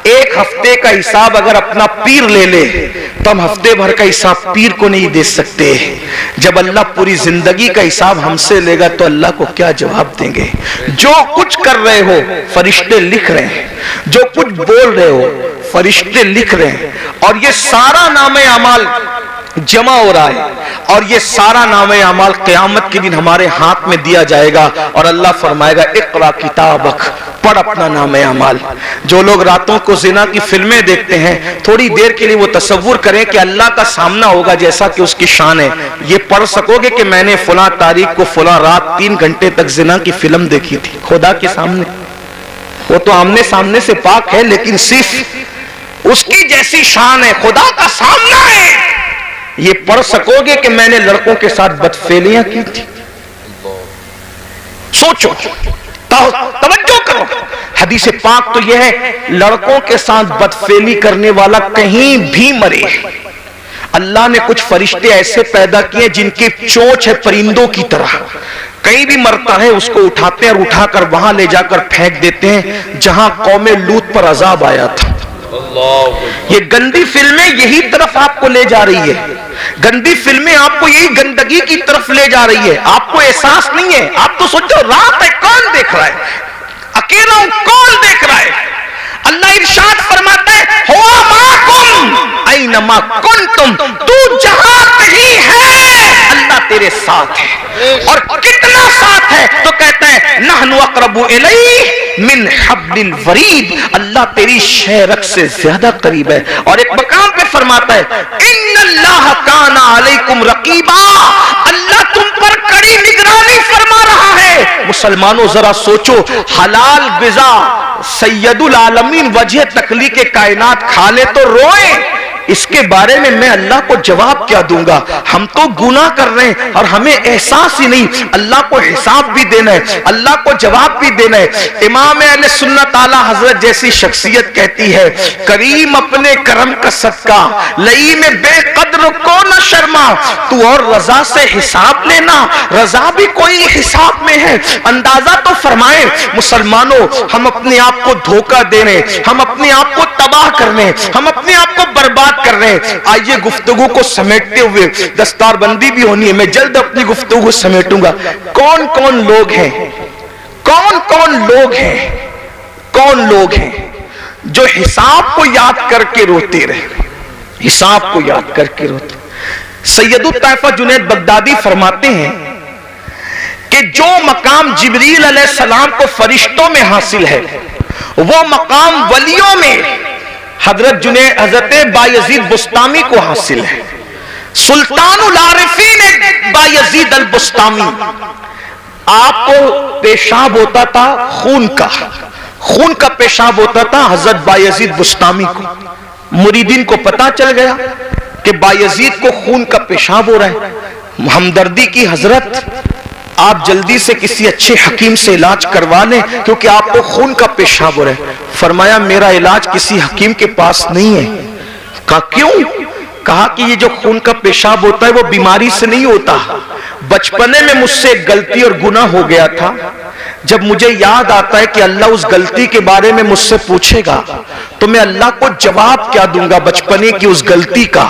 ایک ہفتے کا حساب اگر اپنا پیر لے لے تو ہم ہفتے بھر کا حساب پیر کو نہیں دے سکتے. جب اللہ پوری زندگی کا حساب ہم سے لے گا تو اللہ کو کیا جواب دیں گے؟ جو کچھ کر رہے ہو فرشتے لکھ رہے ہیں، جو کچھ بول رہے ہو فرشتے لکھ رہے ہیں، اور یہ سارا نام اعمال جمع ہو رہا ہے، اور یہ سارا نام اعمال قیامت کے دن ہمارے ہاتھ میں دیا جائے گا، اور اللہ فرمائے گا اقرا کتابک، پڑھ اپنا نام اعمال. جو لوگ راتوں کو زنا کی فلمیں دیکھتے ہیں تھوڑی دیر کے لیے وہ تصور کریں کہ اللہ کا سامنا ہوگا جیسا کہ اس کی شان ہے. یہ پڑھ سکو گے کہ میں نے فلاں تاریخ کو فلاں رات 3 گھنٹے تک زنا کی فلم دیکھی تھی خدا کے سامنے؟ وہ تو آمنے سامنے سے پاک ہے، لیکن صرف اس کی جیسی شان ہے، خدا کا سامنا ہے. یہ پڑھ سکو گے کہ میں نے لڑکوں کے ساتھ بدفعلیاں کی تھی؟ سوچو، توجہ کرو. حدیث پاک تو یہ ہے لڑکوں کے ساتھ بدفعلی کرنے والا کہیں بھی مرے. اللہ نے کچھ فرشتے ایسے پیدا کیے جن کی چونچ ہے پرندوں کی طرح، کہیں بھی مرتا ہے اس کو اٹھاتے ہیں اور اٹھا کر وہاں لے جا کر پھینک دیتے ہیں جہاں قوم لوط پر عذاب آیا تھا. یہ گندی فلمیں یہی طرف آپ کو لے جا رہی ہے، گندی فلمیں آپ کو یہی گندگی کی طرف لے جا رہی ہے. آپ کو احساس نہیں ہے، آپ تو سوچو رات ہے کون دیکھ رہا ہے، اکیلا ہوں کون دیکھ رہا ہے. اللہ ارشاد فرماتا ہے ہوا معکم اینما کنتم، تو جہاں کہیں ہے اللہ تیرے ساتھ ہے. اور کتنا ساتھ ہے تو کہتا ہے نحن اقرب الیہ من حبل الورید، اللہ تیری شہرک سے زیادہ قریب ہے. اور ایک مقام پہ فرماتا ہے ان اللہ کان علیکم رقیبا، اللہ تم پر کڑی نگرانی فرما رہا ہے. مسلمانوں ذرا سوچو، حلال غذا سید العالمین وجہ تخلیق کائنات کھا لے تو روئے، اس کے بارے میں اللہ کو جواب کیا دوں گا؟ ہم تو گناہ کر رہے ہیں اور ہمیں احساس ہی نہیں. اللہ کو حساب بھی دینا ہے، اللہ کو جواب بھی دینا ہے. امام اہل سنت اعلی حضرت جیسی شخصیت کہتی ہے کریم اپنے کرم کا صدقہ لئی میں بے قدر کو نہ شرما، تو اور رضا سے حساب لینا، رضا بھی کوئی حساب میں ہے. اندازہ تو فرمائیں مسلمانوں، ہم اپنے آپ کو دھوکہ دے رہے ہیں، ہم اپنے آپ کو تباہ کر رہے ہیں، ہم اپنے آپ کو برباد کر رہے ہیں. آئیے گفتگو کو سمیٹتے ہوئے، دستار بندی بھی ہونی ہے، میں جلد اپنی گفتگو کو سمیٹوں گا. کون کون لوگ ہیں، کون کون لوگ ہیں، کون لوگ ہیں جو حساب کو یاد کر کے روتے رہے، حساب کو یاد کر کے روتے. سید الطائفہ جنید بغدادی فرماتے ہیں کہ جو مقام جبریل علیہ السلام کو فرشتوں میں حاصل ہے وہ مقام ولیوں میں حضرت بایزید بسطامی کو حاصل ہے. سلطان العارفین بایزید البسطامی، آپ کو پیشاب ہوتا تھا خون کا پیشاب ہوتا تھا حضرت بایزید بسطامی کو. مریدین کو پتا چل گیا کہ بایزید کو خون کا پیشاب ہو رہا ہے. ہمدردی کی حضرت، آپ جلدی سے کسی اچھے حکیم سے علاج کروا لیں کیونکہ آپ کو خون کا پیشاب ہو رہا ہے. فرمایا میرا علاج کسی حکیم کے پاس نہیں ہے. کہا کیوں؟ کہا کہ یہ جو خون کا پیشاب ہوتا ہے وہ بیماری سے نہیں ہوتا، بچپنے میں مجھ سے ایک غلطی اور گناہ ہو گیا تھا. جب مجھے یاد آتا ہے کہ اللہ اس غلطی کے بارے میں مجھ سے پوچھے گا تو میں اللہ کو جواب کیا دوں گا بچپنے کی اس غلطی کا.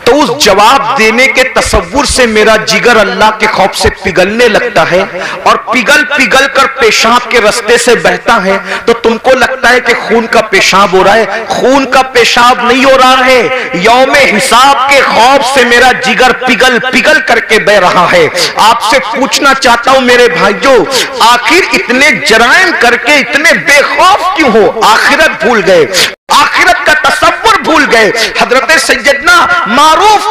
تو اس جواب دینے کے تصور سے میرا جگر اللہ کے خوف سے پگھلنے لگتا ہے اور پگھل کر پیشاب کے رستے سے بہتا ہے. تو تم کو لگتا ہے کہ خون کا پیشاب ہو رہا ہے، خون کا پیشاب نہیں ہو رہا ہے، یوم حساب کے خوف سے میرا جگر پگھل کر کے بہ رہا ہے. آپ سے پوچھنا چاہتا ہوں میرے بھائیوں، آخر اتنے جرائم کر کے اتنے بے خوف کیوں ہو؟ آخرت بھول گئے، آخرت کا تصور بھول گئے. حضرت سیدنا معروف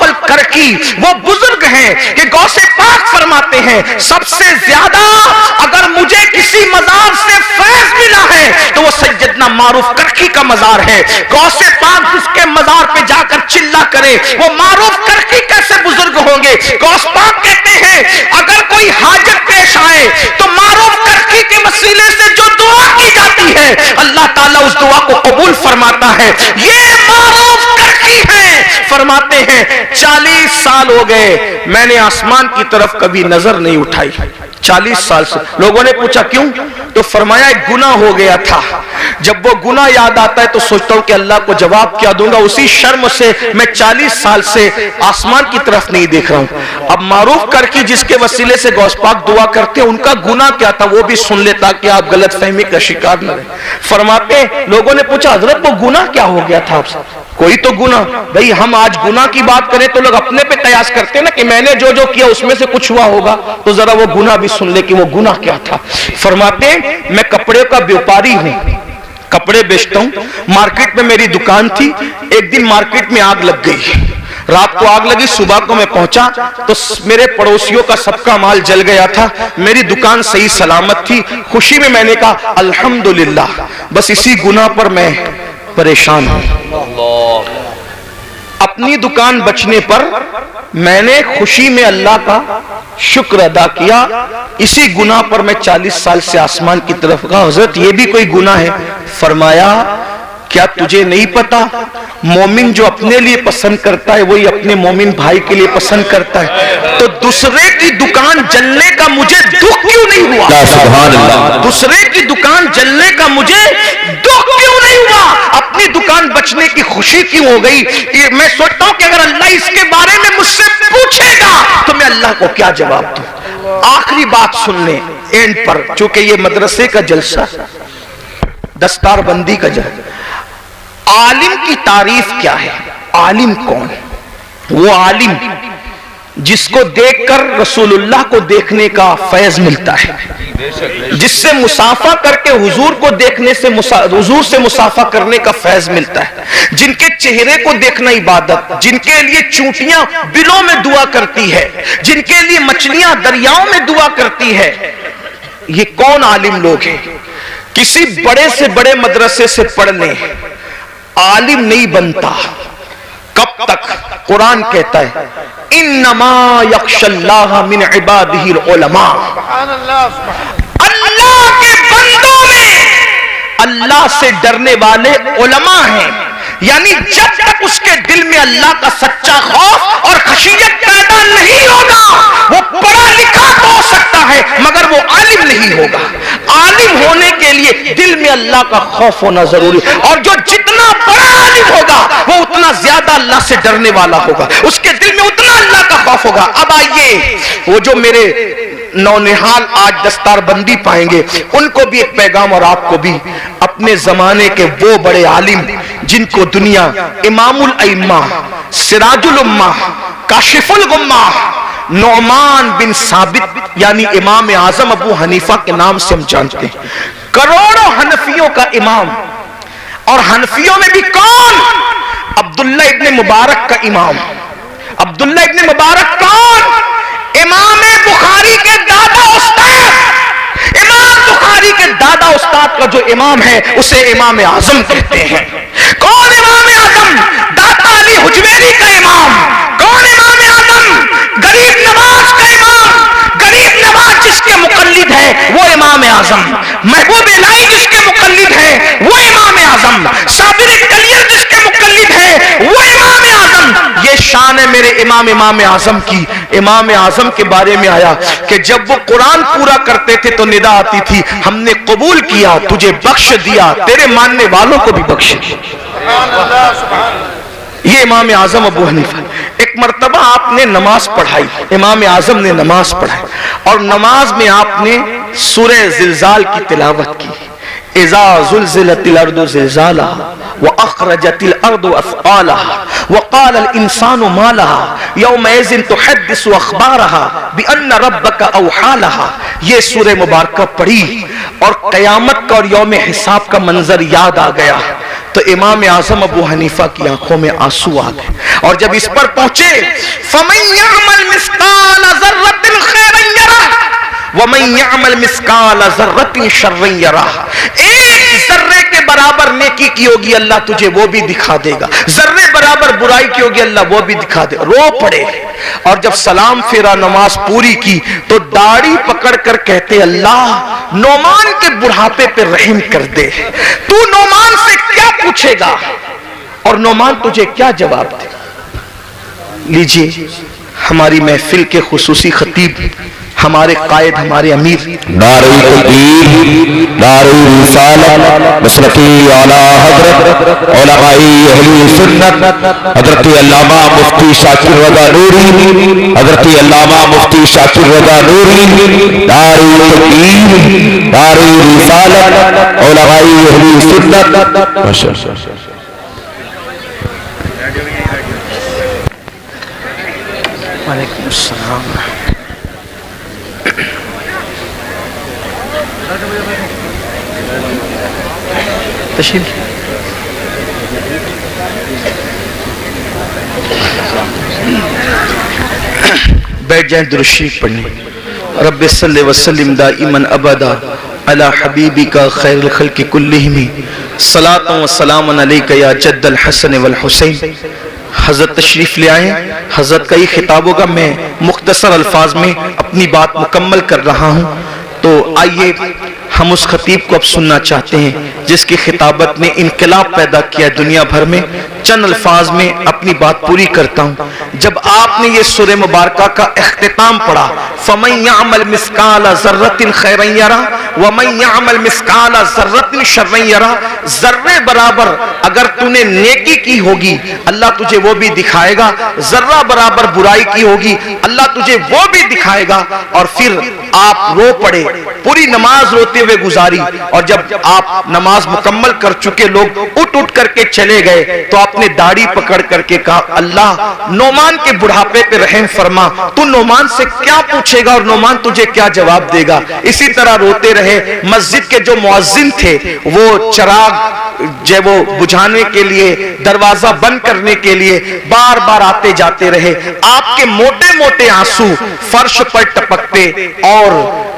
الکرکی وہ بزرگ ہیں کہ غوث پاک فرماتے ہیں سب سے زیادہ اگر مجھے کسی مزار سے فیض ملا ہے تو وہ سیدنا معروف کرکی کا مزار ہے. غوث پاک جس کے مزار پہ جا کر چلا کرے وہ معروف کرکی کیسے بزرگ ہوں گے؟ غوث پاک کہتے ہیں اگر کوئی حاجت پیش آئے تو معروف کرکی کے وسیلے سے جو دعا کی جاتی ہے اللہ تعالیٰ اس دعا کو قبول فرماتا ہے. یہ معروف کرکی ہے. فرماتے ہیں 40 سال ہو گئے میں نے آسمان کی طرف کبھی نظر نہیں اٹھائی، 40 سال سے۔ لوگوں نے پوچھا کیوں؟ تو فرمایا ایک گناہ ہو گیا تھا، جب وہ گناہ یاد آتا ہے تو سوچتا ہوں کہ اللہ کو جواب کیا دوں گا، اسی شرم سے میں 40 سال سے آسمان کی طرف نہیں دیکھ رہا ہوں۔ اب معروف کر کے جس کے وسیلے سے غوث پاک دعا کرتے ہیں، ان کا گناہ کیا تھا وہ بھی سن لے تاکہ آپ غلط فہمی کا شکار نہ رہیں۔ فرماتے ہیں لوگوں نے پوچھا حضرت وہ گناہ کیا ہو گیا تھا آپ سے؟ کوئی تو گناہ، بھئی ہم آج گناہ کی بات کریں تو لوگ اپنے پہ قیاس کرتے ہیں نا کہ میں نے جو جو کیا اس میں سے کچھ ہوا ہوگا، تو ذرا وہ گناہ بھی سن لے کہ وہ گناہ کیا تھا۔ فرماتے ہیں میں کپڑے کا بیوپاری ہوں، کپڑے بیچتا ہوں، مارکیٹ میں میری دکان تھی، ایک دن مارکیٹ میں آگ لگ گئی، رات کو آگ لگی، صبح کو میں پہنچا تو میرے پڑوسیوں کا سب کا مال جل گیا تھا، میری دکان صحیح سلامت تھی۔ خوشی میں میں نے کہا الحمدللہ، بس اسی گناہ پر میں پریشان ہوں۔ اپنی دکان بچنے پر میں نے خوشی میں اللہ کا شکر ادا کیا، اسی گناہ پر میں 40 سال سے آسمان کی طرف کہا حضرت یہ بھی کوئی گناہ ہے؟ فرمایا کیا تجھے نہیں پتا مومن جو اپنے لیے پسند کرتا ہے وہی اپنے مومن بھائی کے لیے پسند کرتا ہے، تو دوسرے کی دکان جلنے کا مجھے دکھ کیوں نہیں ہوا؟ سبحان اللہ۔ دوسرے کی دکان جلنے کا مجھے دکھ کیوں نہیں ہوا؟ اپنی دکان بچنے کی خوشی کیوں ہو گئی؟ میں سوچتا ہوں کہ اگر اللہ اس کے بارے میں مجھ سے پوچھے گا تو میں اللہ کو کیا جواب دوں؟ آخری بات سن لیں اینڈ پر، چونکہ یہ مدرسے کا جلسہ، دستار بندی کا جلسہ۔ عالم کی تعریف کیا ہے؟ عالم کون؟ وہ عالم جس کو دیکھ کر رسول اللہ کو دیکھنے کا فیض ملتا ہے، جس سے مسافہ کر کے حضور کو دیکھنے سے حضور سے مسافہ کرنے کا فیض ملتا ہے، جن کے چہرے کو دیکھنا عبادت، جن کے لیے چونٹیاں بلوں میں دعا کرتی ہے، جن کے لیے مچھلیاں دریاؤں میں دعا کرتی ہے۔ یہ کون عالم لوگ ہیں؟ کسی بڑے سے بڑے مدرسے سے پڑھ لیں، عالم نہیں بنتا۔ کب تک؟ قرآن کہتا ہے انما یخشی اللہ من عبادہ العلماء، اللہ کے بندوں میں اللہ سے ڈرنے والے علماء ہیں، یعنی جب تک اس کے دل میں اللہ کا سچا خوف اور خشیت پیدا نہیں ہوگا، وہ پڑھا لکھا تو ہو سکتا ہے مگر وہ عالم نہیں ہوگا۔ عالم ہونے کے لیے دل میں اللہ کا خوف ہونا ضروری، اور جو جتنا بڑا عالم ہوگا وہ اتنا زیادہ اللہ سے ڈرنے والا ہوگا، اس کے دل میں اتنا اللہ کا خوف ہوگا۔ اب آئیے وہ جو میرے نونہال آج دستار بندی پائیں گے، ان کو بھی ایک پیغام اور آپ کو بھی، اپنے زمانے کے وہ بڑے عالم جن کو دنیا امام الائمہ، سراج الامہ، کاشف الغمہ، نعمان بن ثابت یعنی امام اعظم ابو حنیفہ کے نام سے ہم جانتے ہیں، کروڑوں حنفیوں کا امام، اور حنفیوں میں بھی کون؟ عبداللہ ابن مبارک کا امام۔ عبداللہ ابن مبارک کون؟ امام بخاری کے دادا استاد۔ امام بخاری کے دادا استاد کا جو امام ہے اسے امام اعظم کہتے ہیں۔ کون امام اعظم؟ داتا علی حجویری کا امام۔ کون امام اعظم؟ غریب نواز کا امام۔ غریب نواز جس کے مقلد ہے وہ امام اعظم۔ محبوب الہی جس کے مقلد ہے وہ امام اعظم۔ صابر کلیر جس کے مقلد ہے وہ امام اعظم۔ یہ شان ہے میرے امام اعظم کی۔ امام اعظم کے بارے میں آیا کہ جب وہ قرآن پورا کرتے تھے تو ندا آتی تھی ہم نے قبول کیا، تجھے بخش دیا، تیرے ماننے والوں کو بھی بخش دیا۔ یہ امام اعظم ابو حنیفہ۔ ایک مرتبہ آپ نے نماز پڑھائی، امام اعظم نے نماز پڑھائی، اور نماز میں آپ نے سورہ زلزال کی تلاوت کی۔ اذا زلزلت الارض زلزالها واخرجت الارض اثقالها وقال الانسان ما لها يومئذ تحدث اخبارها بان ربك اوحى لها۔ یہ سورہ مبارکہ پڑھی اور قیامت کا اور یوم حساب کا منظر یاد آ گیا تو امام اعظم ابو حنیفہ کی آنکھوں میں آنسو آ گئے، اور جب اس پر پہنچے فَمَن يَعْمَلْ مِثْقَالَ ذَرَّةٍ خَيْرًا يَرَهُ وَمَن يَعْمَلْ مِثْقَالَ ذَرَّةٍ شَرًّا يَرَهُ۔ ایک ذرے کے برابر نیکی کی ہوگی اللہ تجھے وہ بھی دکھا دے گا، ذرے برابر برائی کی ہوگی اللہ وہ بھی دکھا دے گا۔ رو پڑے، اور جب سلام پھیرا نماز پوری کی تو داڑھی پکڑ کر کہتے اللہ نعمان کے بڑھاپے پہ رحم کر دے، تو نعمان سے کیا پوچھے گا اور نعمان تجھے کیا جواب دے گا؟ لیجیے ہماری محفل کے خصوصی خطیب، ہمارے قائد، ہمارے امیر، نعرہ تکبیر، نعرہ رسالت، مسلکی اعلیٰ حضرت علماء اہل سنت حضرت علامہ مفتی شاکر رضا نوری، حضرت علامہ مفتی شاکر رضا نوری، نعرہ تکبیر، نعرہ رسالت، علماء اہل سنت. وعلیکم السلام. تشریف بیٹھ جائیں، درود شریف پڑھنے. رب صلی وسلم دائما ابدا علی حبیبک خیر الخلق کلہم صلاۃ و سلام علیک یا جد الحسن والحسین. حضرت تشریف لے آئیں. حضرت کا یہ خطاب ہوگا، میں مختصر الفاظ میں اپنی بات مکمل کر رہا ہوں. تو آئیے ہم اس خطیب کو اب سننا چاہتے ہیں جس کی خطابت نے انقلاب پیدا کیا دنیا بھر میں. چند الفاظ میں اپنی بات پوری کرتا ہوں. جب آپ نے یہ سورہ مبارکہ کا اختتام پڑھا، فَمَن يَعْمَلْ مِثْقَالَ ذَرَّةٍ خَيْرًا يَرَهُ وَمَن يَعْمَلْ مِثْقَالَ ذَرَّةٍ شَرًّا يَرَهُ، ذرے برابر اگر تو نے نیکی کی ہوگی اللہ تجھے وہ بھی دکھائے گا، ذرہ برابر برائی کی ہوگی اللہ تجھے وہ بھی دکھائے گا. اور پھر آپ رو پڑے، پوری نماز روتے ہوئے گزاری، اور جب آپ نماز مکمل کر چکے لوگ اٹھ کر کے چلے گئے تو آپ نے داڑھی پکڑ کر کے کہا اللہ نعمان کے بڑھاپے پہ رحم فرما، تو نعمان سے کیا پوچھے گا اور نعمان تجھے کیا جواب دے گا. اسی طرح روتے رہے. مسجد کے جو مؤذن تھے وہ چراغ جب وہ بجھانے کے لیے، دروازہ بند کرنے کے لیے بار بار آتے جاتے رہے. آپ کے موٹے موٹے آنسو فرش پر ٹپکتے اور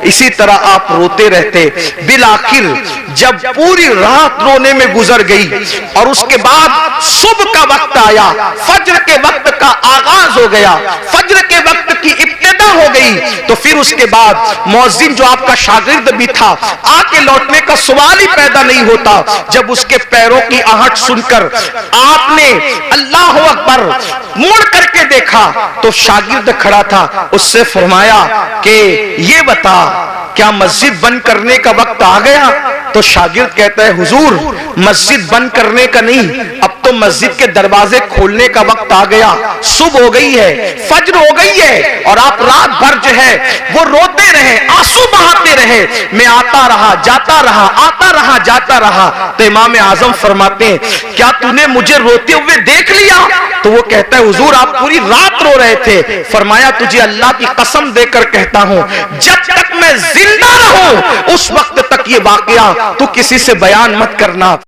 اسی طرح آپ روتے رہتے. بالآخر جب پوری رات رونے میں گزر گئی اور اس کے بعد صبح کا وقت آیا، فجر کے وقت کا آغاز ہو گیا، فجر کے وقت کی ابتدا ہو گئی، تو پھر اس کے بعد مؤذن جو آپ کا شاگرد بھی تھا آ کے لوٹنے کا سوال ہی پیدا نہیں ہوتا. جب اس کے پیروں کی آہٹ سن کر آپ نے اللہ اکبر مڑ کر کے دیکھا تو شاگرد کھڑا تھا. اس سے فرمایا کہ یہ بتا کیا مسجد بند کرنے کا وقت آ گیا؟ تو شاگرد کہتا ہے حضور مسجد بند کرنے کا نہیں، اب تو مسجد کے دروازے کھولنے کا وقت آ گیا. صبح ہو گئی ہے، فجر ہو گئی ہے، اور آپ رات بھر جو ہے وہ روتے رہے، آنسو بہاتے رہے. میں آتا رہا جاتا رہا، آتا رہا جاتا رہا. تو امام اعظم فرماتے ہیں کیا تو نے مجھے روتے ہوئے دیکھ لیا؟ تو وہ کہتا ہے حضور آپ پوری رات رو رہے تھے. فرمایا تجھے اللہ کی قسم دے کر کہتا ہوں جب تک میں زندہ رہوں اس وقت تک یہ واقعہ تو کسی سے بیان مت کرنا.